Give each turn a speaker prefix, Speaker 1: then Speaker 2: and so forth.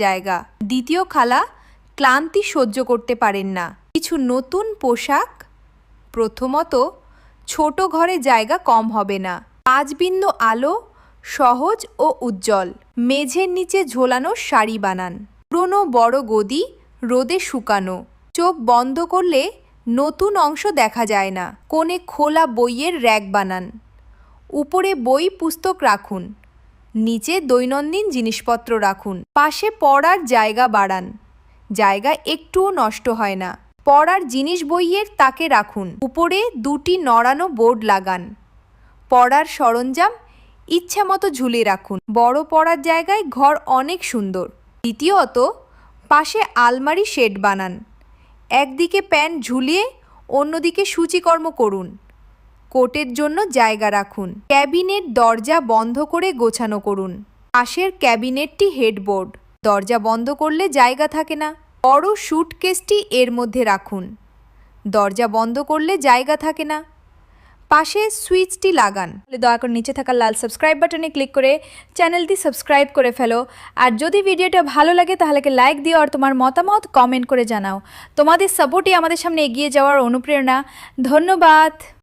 Speaker 1: জায়গা। দ্বিতীয় খালা ক্লান্তি সহ্য করতে পারেন না। কিছু নতুন পোশাক। প্রথমত, ছোট ঘরে জায়গা কম হবে না। 5 বিন্দু আলো, সহজ ও উজ্জ্বল। মেঝের নিচে ঝোলানো শাড়ি বানান। পুরনো বড় গদি রোদে শুকানো। চোখ বন্ধ করলে নতুন অংশ দেখা যায় না। কোণে খোলা বইয়ের র্যাক বানান। উপরে বই পুস্তক রাখুন। নিচে দৈনন্দিন জিনিসপত্র রাখুন। পাশে পড়ার জায়গা বাড়ান। জায়গা একটুও নষ্ট হয় না। পড়ার জিনিস বইয়ের তাকে রাখুন। উপরে 2টি নড়ানো বোর্ড লাগান। পড়ার সরঞ্জাম ইচ্ছামতো ঝুলিয়ে রাখুন। বড় পড়ার জায়গায় ঘর অনেক সুন্দর। দ্বিতীয়ত, পাশে আলমারি শেড বানান। একদিকে প্যান্ট ঝুলিয়ে অন্যদিকে সূচিকর্ম করুন। কোটের জন্য জায়গা রাখুন। ক্যাবিনেট দরজা বন্ধ করে গোছানো করুন। পাশের ক্যাবিনেটটি হেডবোর্ড। দরজা বন্ধ করলে জায়গা থাকে না। বড় স্যুটকেসটি এর মধ্যে রাখুন। দরজা বন্ধ করলে জায়গা থাকে না। পাশে সুইচটি লাগান। দয়া করে নিচে থাকা লাল সাবস্ক্রাইব বাটনে ক্লিক করে চ্যানেলটি সাবস্ক্রাইব করে ফেলো। আর যদি ভিডিওটা ভালো লাগে তাহলে লাইক দিও আর তোমার মতামত কমেন্ট করে জানাও। তোমাদের সাপোর্টই আমাদের সামনে এগিয়ে যাওয়ার অনুপ্রেরণা। ধন্যবাদ।